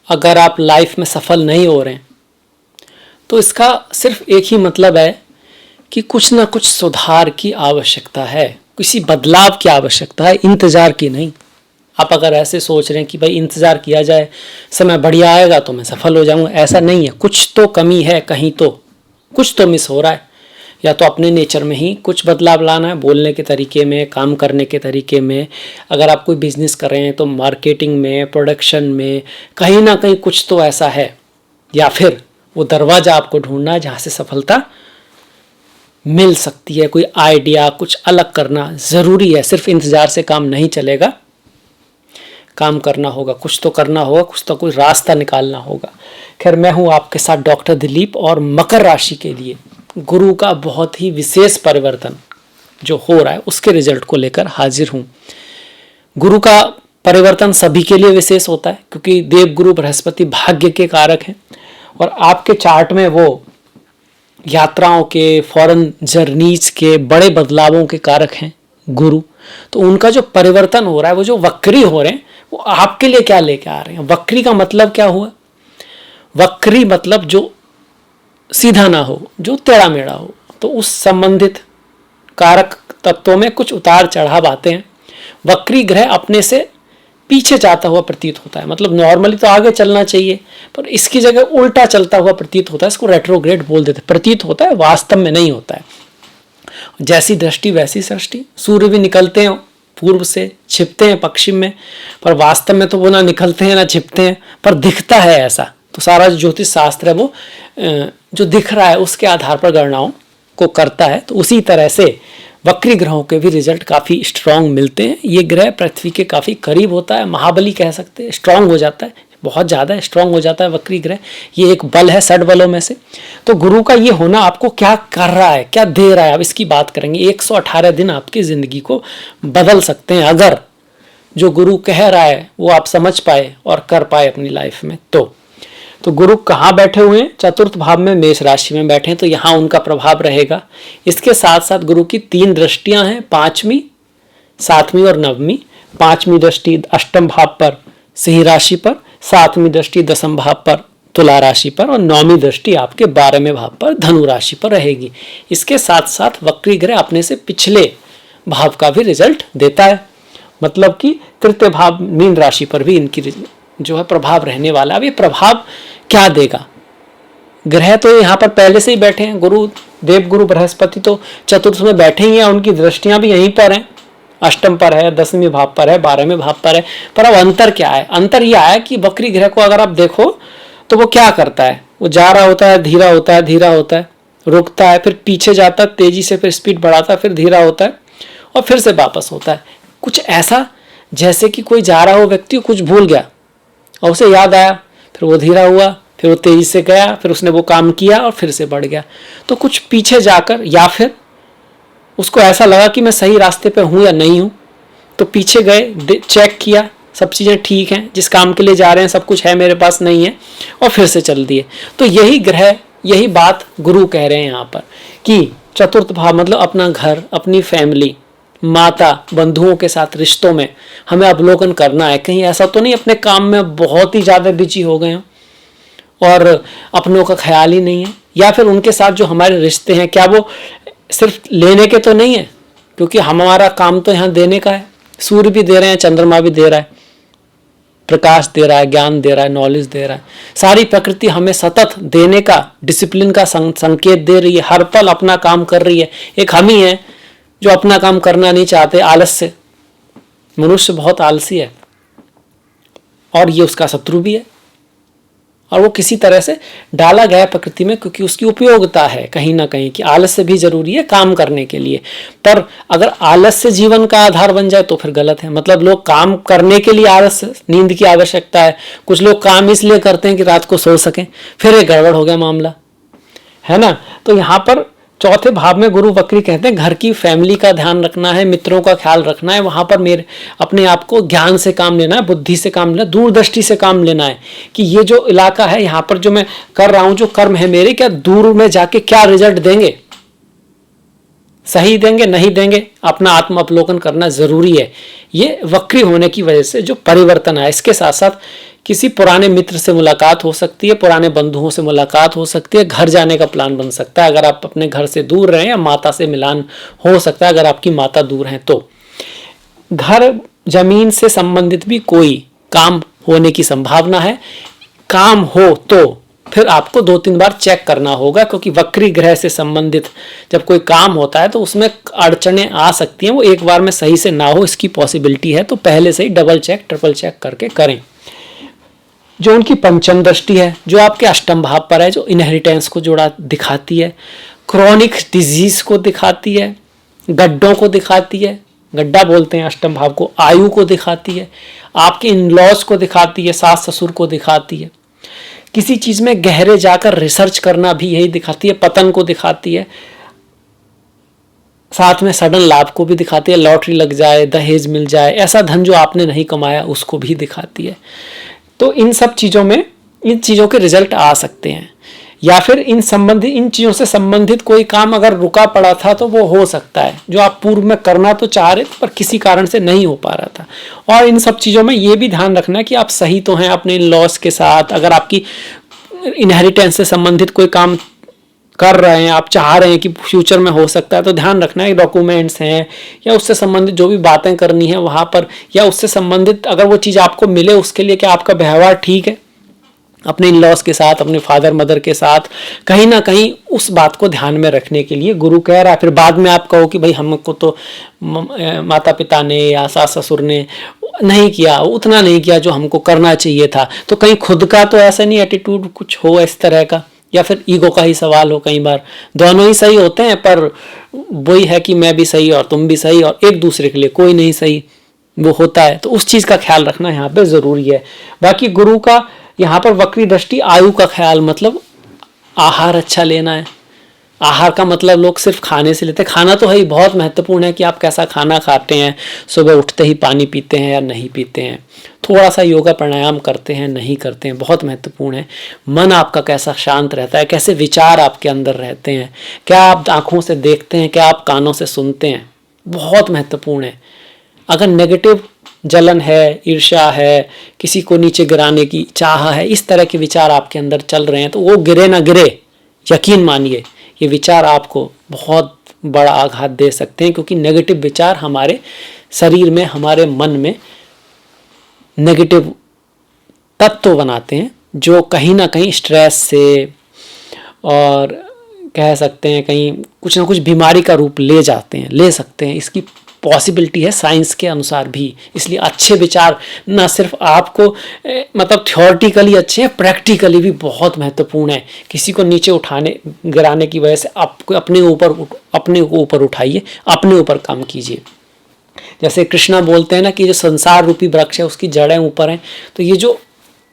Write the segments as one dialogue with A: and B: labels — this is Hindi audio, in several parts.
A: अगर आप लाइफ में सफल नहीं हो रहे हैं तो इसका सिर्फ एक ही मतलब है कि कुछ ना कुछ सुधार की आवश्यकता है, किसी बदलाव की आवश्यकता है, इंतजार की नहीं। आप अगर ऐसे सोच रहे हैं कि भाई इंतजार किया जाए, समय बढ़िया आएगा तो मैं सफल हो जाऊंगा, ऐसा नहीं है। कुछ तो कमी है, कहीं तो कुछ तो मिस हो रहा है। या तो अपने नेचर में ही कुछ बदलाव लाना है, बोलने के तरीके में, काम करने के तरीके में। अगर आप कोई बिजनेस कर रहे हैं तो मार्केटिंग में, प्रोडक्शन में कहीं ना कहीं कुछ तो ऐसा है। या फिर वो दरवाजा आपको ढूंढना है जहाँ से सफलता मिल सकती है। कोई आइडिया, कुछ अलग करना ज़रूरी है। सिर्फ इंतज़ार से काम नहीं चलेगा, काम करना होगा, कुछ तो करना होगा, कुछ तो कोई रास्ता निकालना होगा। खैर, मैं हूँ आपके साथ डॉक्टर दिलीप और मकर राशि के लिए गुरु का बहुत ही विशेष परिवर्तन जो हो रहा है उसके रिजल्ट को लेकर हाजिर हूँ। गुरु का परिवर्तन सभी के लिए विशेष होता है क्योंकि देवगुरु बृहस्पति भाग्य के कारक हैं और आपके चार्ट में वो यात्राओं के, फॉरेन जर्नीज के, बड़े बदलावों के कारक हैं गुरु। तो उनका जो परिवर्तन हो रहा है, वो जो वक्री हो रहे हैं, वो आपके लिए क्या लेके आ रहे हैं। वक्री का मतलब क्या हुआ? वक्री मतलब जो सीधा ना हो, जो टेढ़ा मेढ़ा हो। तो उस संबंधित कारक तत्वों में कुछ उतार चढ़ाव आते हैं। वक्री ग्रह अपने से पीछे जाता हुआ प्रतीत होता है। मतलब नॉर्मली तो आगे चलना चाहिए पर इसकी जगह उल्टा चलता हुआ प्रतीत होता है। इसको रेट्रोग्रेड बोल देते हैं। प्रतीत होता है, वास्तव में नहीं होता है। जैसी दृष्टि वैसी सृष्टि। सूर्य भी निकलते हैं पूर्व से, छिपते हैं पश्चिम में, पर वास्तव में तो वो ना निकलते हैं ना छिपते हैं, पर दिखता है ऐसा। तो सारा ज्योतिष शास्त्र है वो जो दिख रहा है उसके आधार पर गणनाओं को करता है। तो उसी तरह से वक्री ग्रहों के भी रिजल्ट काफ़ी स्ट्रांग मिलते हैं। ये ग्रह पृथ्वी के काफ़ी करीब होता है, महाबली कह सकते हैं, स्ट्रांग हो जाता है, बहुत ज़्यादा स्ट्रांग हो जाता है वक्री ग्रह। ये एक बल है 60 बलों में से। तो गुरु का ये होना आपको क्या कर रहा है, क्या दे रहा है, अब इसकी बात करेंगे। 118 दिन आपकी ज़िंदगी को बदल सकते हैं अगर जो गुरु कह रहा है वो आप समझ पाए और कर पाए अपनी लाइफ में। तो गुरु कहाँ बैठे हुए हैं? चतुर्थ भाव में, मेष राशि में बैठे हैं, तो यहाँ उनका प्रभाव रहेगा। इसके साथ साथ गुरु की 3 दृष्टियां हैं, 5वीं, 7वीं और 9वीं। 5वीं दृष्टि अष्टम भाव पर, सिंह राशि पर, 7वीं दृष्टि दशम भाव पर, तुला राशि पर, और 9वीं दृष्टि आपके 12वें भाव पर, धनु राशि पर रहेगी। इसके साथ साथ वक्री ग्रह अपने से पिछले भाव का भी रिजल्ट देता है। मतलब कि तृतीय भाव मीन राशि पर भी इनकी जो है प्रभाव रहने वाला। अब ये प्रभाव क्या देगा? ग्रह तो यहाँ पर पहले से ही बैठे हैं। गुरु, देवगुरु बृहस्पति तो चतुर्थ में बैठे ही हैं, उनकी दृष्टियां भी यहीं पर हैं। अष्टम पर है, 10वें भाव पर है, 12वें भाव पर है। पर अब अंतर क्या है? अंतर यह है कि वक्री ग्रह को अगर आप देखो तो वो क्या करता है? वो जा रहा होता है, धीरा होता है, धीरा होता है, रुकता है, फिर पीछे जाता है तेजी से, फिर स्पीड बढ़ाता है, फिर धीरा होता है और फिर से वापस होता है। कुछ ऐसा जैसे कि कोई जा रहा हो व्यक्ति कुछ भूल गया और उसे याद आया, फिर वो धीरा हुआ, फिर वो तेजी से गया, फिर उसने वो काम किया और फिर से बढ़ गया। तो कुछ पीछे जाकर, या फिर उसको ऐसा लगा कि मैं सही रास्ते पे हूँ या नहीं हूँ, तो पीछे गए, चेक किया, सब चीज़ें ठीक हैं, जिस काम के लिए जा रहे हैं सब कुछ है, मेरे पास नहीं है, और फिर से चल दिए। तो यही ग्रह, यही बात गुरु कह रहे हैं यहाँ पर कि चतुर्थ भाव मतलब अपना घर, अपनी फैमिली, माता, बंधुओं के साथ रिश्तों में हमें अवलोकन करना है। कहीं ऐसा तो नहीं अपने काम में बहुत ही ज़्यादा बिजी हो गए हो और अपनों का ख्याल ही नहीं है, या फिर उनके साथ जो हमारे रिश्ते हैं क्या वो सिर्फ लेने के तो नहीं है, क्योंकि हमारा काम तो यहाँ देने का है। सूर्य भी दे रहे हैं, चंद्रमा भी दे रहा है, प्रकाश दे रहा है, ज्ञान दे रहा है, नॉलेज दे रहा है। सारी प्रकृति हमें सतत देने का, डिसिप्लिन का संकेत दे रही है, हर पल अपना काम कर रही है। एक हम ही है जो अपना काम करना नहीं चाहते, आलस्य। मनुष्य बहुत आलसी है और ये उसका शत्रु भी है, और वो किसी तरह से डाला गया प्रकृति में क्योंकि उसकी उपयोगिता है कहीं ना कहीं कि आलस्य भी जरूरी है काम करने के लिए। पर अगर आलस्य जीवन का आधार बन जाए तो फिर गलत है। मतलब लोग काम करने के लिए आलस्य, नींद की आवश्यकता है, कुछ लोग काम इसलिए करते हैं कि रात को सो सकें, फिर एक गड़बड़ हो गया मामला, है ना। तो यहाँ पर चौथे भाव में गुरु वक्री कहते हैं घर की फैमिली का ध्यान रखना है, मित्रों का ख्याल रखना है। वहां पर मेरे अपने आप को ज्ञान से काम लेना है, बुद्धि से काम लेना, दूरदृष्टि से काम लेना है कि ये जो इलाका है, यहाँ पर जो मैं कर रहा हूं, जो कर्म है मेरे, क्या दूर में जाके क्या रिजल्ट देंगे, सही देंगे नहीं देंगे, अपना आत्म अवलोकन करना जरूरी है। ये वक्री होने की वजह से जो परिवर्तन है, इसके साथ साथ किसी पुराने मित्र से मुलाकात हो सकती है, पुराने बंधुओं से मुलाकात हो सकती है, घर जाने का प्लान बन सकता है अगर आप अपने घर से दूर रहें, या माता से मिलान हो सकता है अगर आपकी माता दूर हैं तो। घर जमीन से संबंधित भी कोई काम होने की संभावना है। काम हो तो फिर आपको 2-3 बार चेक करना होगा, क्योंकि वक्री ग्रह से संबंधित जब कोई काम होता है तो उसमें अड़चने आ सकती हैं, वो एक बार में सही से ना हो इसकी पॉसिबिलिटी है, तो पहले से ही डबल चेक ट्रिपल चेक करके करें। जो उनकी पंचम दृष्टि है, जो आपके अष्टम भाव पर है, जो इनहेरिटेंस को जोड़ा दिखाती है, क्रॉनिक डिजीज को दिखाती है, गड्ढों को दिखाती है, गड्ढा बोलते हैं अष्टम भाव को, आयु को दिखाती है, आपके इन लॉज को दिखाती है, सास ससुर को दिखाती है, किसी चीज में गहरे जाकर रिसर्च करना भी यही दिखाती है, पतन को दिखाती है, साथ में सडन लाभ को भी दिखाती है, लॉटरी लग जाए, दहेज मिल जाए, ऐसा धन जो आपने नहीं कमाया उसको भी दिखाती है। तो इन सब चीजों में इन चीजों के रिजल्ट आ सकते हैं, या फिर इन चीजों से संबंधित कोई काम अगर रुका पड़ा था तो वो हो सकता है, जो आप पूर्व में करना तो चाह रहे थे पर किसी कारण से नहीं हो पा रहा था। और इन सब चीजों में ये भी ध्यान रखना है कि आप सही तो हैं अपने इन लॉस के साथ। अगर आपकी इनहेरिटेंस से संबंधित कोई काम कर रहे हैं, आप चाह रहे हैं कि फ्यूचर में हो सकता है, तो ध्यान रखना है डॉक्यूमेंट्स हैं या उससे संबंधित जो भी बातें करनी है वहां पर, या उससे संबंधित अगर वो चीज़ आपको मिले उसके लिए क्या आपका व्यवहार ठीक है अपने इन लॉस के साथ, अपने फादर मदर के साथ, कहीं ना कहीं उस बात को ध्यान में रखने के लिए गुरु कह रहा है। फिर बाद में आप कहो कि भाई हमको तो माता पिता ने या सास ससुर ने नहीं किया, उतना नहीं किया जो हमको करना चाहिए था, तो कहीं खुद का तो ऐसा नहीं एटीट्यूड कुछ हो इस तरह का, या फिर ईगो का ही सवाल हो। कई बार दोनों ही सही होते हैं पर वही है कि मैं भी सही और तुम भी सही और एक दूसरे के लिए कोई नहीं सही, वो होता है। तो उस चीज का ख्याल रखना यहाँ पे जरूरी है। बाकी गुरु का यहाँ पर वक्री दृष्टि, आयु का ख्याल मतलब आहार अच्छा लेना है। आहार का मतलब लोग सिर्फ खाने से लेते हैं, खाना तो है ही, बहुत महत्वपूर्ण है कि आप कैसा खाना खाते हैं, सुबह उठते ही पानी पीते हैं या नहीं पीते हैं, थोड़ा सा योगा प्राणायाम करते हैं नहीं करते हैं, बहुत महत्वपूर्ण है। मन आपका कैसा शांत रहता है, कैसे विचार आपके अंदर रहते हैं, क्या आप आंखों से देखते हैं, क्या आप कानों से सुनते हैं, बहुत महत्वपूर्ण है। अगर नेगेटिव जलन है, ईर्ष्या है, किसी को नीचे गिराने की चाह है, इस तरह के विचार आपके अंदर चल रहे हैं, तो वो गिरे ना गिरे, यकीन मानिए ये विचार आपको बहुत बड़ा आघात दे सकते हैं, क्योंकि नेगेटिव विचार हमारे शरीर में, हमारे मन में नेगेटिव तत्व बनाते हैं, जो कहीं ना कहीं स्ट्रेस से और कह सकते हैं कहीं कुछ ना कुछ बीमारी का रूप ले जाते हैं, ले सकते हैं। इसकी पॉसिबिलिटी है साइंस के अनुसार भी। इसलिए अच्छे विचार ना सिर्फ आपको मतलब थ्योरेटिकली अच्छे हैं, प्रैक्टिकली भी बहुत महत्वपूर्ण है। किसी को नीचे उठाने गिराने की वजह से आपको अपने ऊपर उठाइए, अपने ऊपर काम कीजिए। जैसे कृष्णा बोलते हैं ना कि जो संसार रूपी वृक्ष है उसकी जड़ें ऊपर हैं, तो ये जो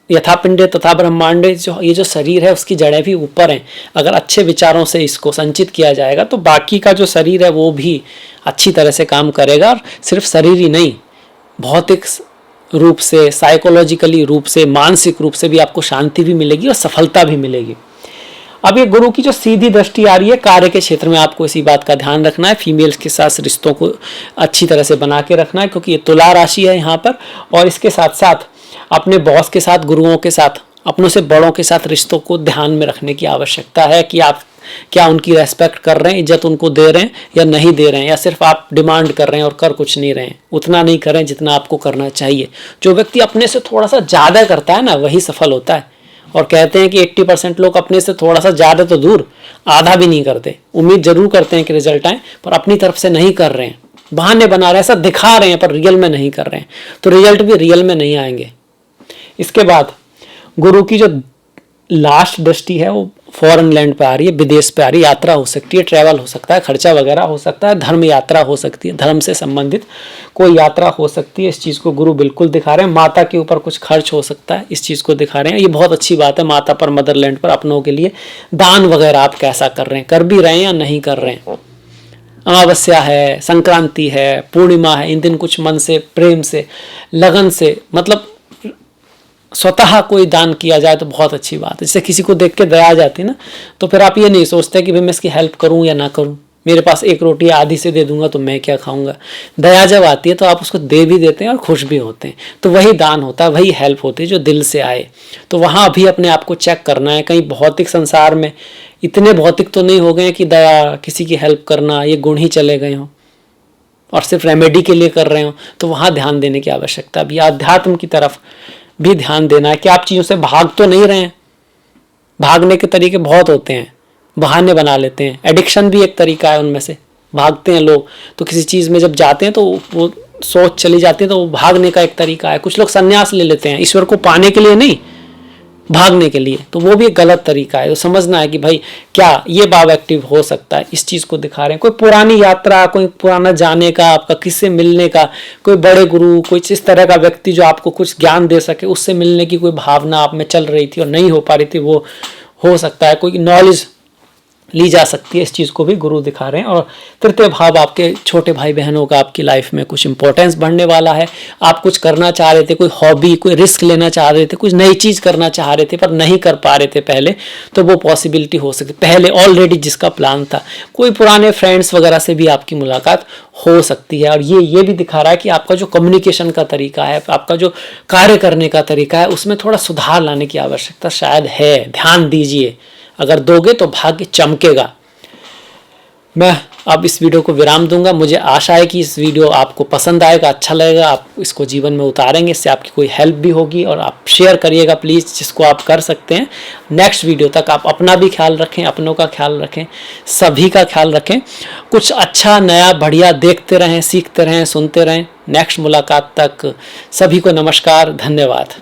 A: यथा पिंडे तथा ब्रह्मांडे, जो ये जो शरीर है उसकी जड़ें भी ऊपर हैं। अगर अच्छे विचारों से इसको संचित किया जाएगा तो बाकी का जो शरीर है वो भी अच्छी तरह से काम करेगा। और सिर्फ शरीर ही नहीं, भौतिक रूप से, साइकोलॉजिकली रूप से, मानसिक रूप से भी आपको शांति भी मिलेगी और सफलता भी मिलेगी। अब ये गुरु की जो सीधी दृष्टि आ रही है, कार्य के क्षेत्र में आपको इसी बात का ध्यान रखना है। फीमेल्स के साथ रिश्तों को अच्छी तरह से बना के रखना है, क्योंकि ये तुला राशि है यहाँ पर। और इसके साथ साथ अपने बॉस के साथ, गुरुओं के साथ, अपनों से बड़ों के साथ रिश्तों को ध्यान में रखने की आवश्यकता है कि आप क्या उनकी रेस्पेक्ट कर रहे हैं, इज्जत उनको दे रहे हैं या नहीं दे रहे हैं, या सिर्फ आप डिमांड कर रहे हैं और कर कुछ नहीं रहे हैं। उतना नहीं कर रहे हैं जितना आपको करना चाहिए। जो व्यक्ति अपने से थोड़ा सा ज़्यादा करता है ना, वही सफल होता है। और कहते हैं कि 80% लोग अपने से थोड़ा सा ज़्यादा तो दूर, आधा भी नहीं करते। उम्मीद जरूर करते हैं कि रिजल्ट आए, पर अपनी तरफ से नहीं कर रहे हैं, बहाने बना रहे हैं, ऐसा दिखा रहे हैं पर रियल में नहीं कर रहे हैं, तो रिजल्ट भी रियल में नहीं आएंगे। इसके बाद गुरु की जो लास्ट दृष्टि है वो फॉरेन लैंड पे आ रही है, विदेश पे आ रही है। यात्रा हो सकती है, ट्रैवल हो सकता है, खर्चा वगैरह हो सकता है, धर्म यात्रा हो सकती है, धर्म से संबंधित कोई यात्रा हो सकती है। इस चीज़ को गुरु बिल्कुल दिखा रहे हैं। माता के ऊपर कुछ खर्च हो सकता है, इस चीज़ को दिखा रहे हैं। ये बहुत अच्छी बात है। माता पर, मदरलैंड पर अपनों के लिए दान वगैरह आप कैसा कर रहे हैं, कर भी रहे हैं या नहीं कर रहे हैं। अमावस्या है, संक्रांति है, पूर्णिमा है, इन दिन कुछ मन से, प्रेम से, लगन से, मतलब स्वतः कोई दान किया जाए तो बहुत अच्छी बात है। जैसे किसी को देख के दया आ जाती है ना, तो फिर आप ये नहीं सोचते कि भाई मैं इसकी हेल्प करूं या ना करूं, मेरे पास एक रोटी आधी से दे दूंगा तो मैं क्या खाऊंगा। दया जब आती है तो आप उसको दे भी देते हैं और खुश भी होते हैं। तो वही दान होता है, वही हेल्प होती है जो दिल से आए। तो वहाँ भी अपने आप को चेक करना है, कहीं भौतिक संसार में इतने भौतिक तो नहीं हो गए कि दया, किसी की हेल्प करना, ये गुण ही चले गए हों और सिर्फ रेमेडी के लिए कर रहे हो। तो वहाँ ध्यान देने की आवश्यकता भी, अध्यात्म की तरफ भी ध्यान देना है कि आप चीज़ों से भाग तो नहीं रहे हैं। भागने के तरीके बहुत होते हैं, बहाने बना लेते हैं। एडिक्शन भी एक तरीका है उनमें से, भागते हैं लोग। तो किसी चीज़ में जब जाते हैं तो वो सोच चली जाती है, तो वो भागने का एक तरीका है। कुछ लोग संन्यास ले लेते हैं ईश्वर को पाने के लिए नहीं, भागने के लिए। तो वो भी एक गलत तरीका है। तो समझना है कि भाई क्या ये भाव एक्टिव हो सकता है, इस चीज़ को दिखा रहे हैं। कोई पुरानी यात्रा, कोई पुराना जाने का, आपका किससे मिलने का, कोई बड़े गुरु, कोई इस तरह का व्यक्ति जो आपको कुछ ज्ञान दे सके, उससे मिलने की कोई भावना आप में चल रही थी और नहीं हो पा रही थी, वो हो सकता है। कोई नॉलेज ली जा सकती है, इस चीज़ को भी गुरु दिखा रहे हैं। और तृतीय भाव आपके छोटे भाई बहनों का आपकी लाइफ में कुछ इंपॉर्टेंस बढ़ने वाला है। आप कुछ करना चाह रहे थे, कोई हॉबी, कोई रिस्क लेना चाह रहे थे, कुछ नई चीज़ करना चाह रहे थे पर नहीं कर पा रहे थे पहले, तो वो पॉसिबिलिटी हो सकती। पहले ऑलरेडी जिसका प्लान था, कोई पुराने फ्रेंड्स वगैरह से भी आपकी मुलाकात हो सकती है। और ये भी दिखा रहा है कि आपका जो कम्युनिकेशन का तरीका है, आपका जो कार्य करने का तरीका है, उसमें थोड़ा सुधार लाने की आवश्यकता शायद है। ध्यान दीजिए, अगर दोगे तो भाग्य चमकेगा। मैं अब इस वीडियो को विराम दूंगा। मुझे आशा है कि इस वीडियो आपको पसंद आएगा, अच्छा लगेगा, आप इसको जीवन में उतारेंगे, इससे आपकी कोई हेल्प भी होगी। और आप शेयर करिएगा प्लीज़, जिसको आप कर सकते हैं। नेक्स्ट वीडियो तक आप अपना भी ख्याल रखें, अपनों का ख्याल रखें, सभी का ख्याल रखें। कुछ अच्छा नया बढ़िया देखते रहें, सीखते रहें, सुनते रहें। नेक्स्ट मुलाकात तक सभी को नमस्कार, धन्यवाद।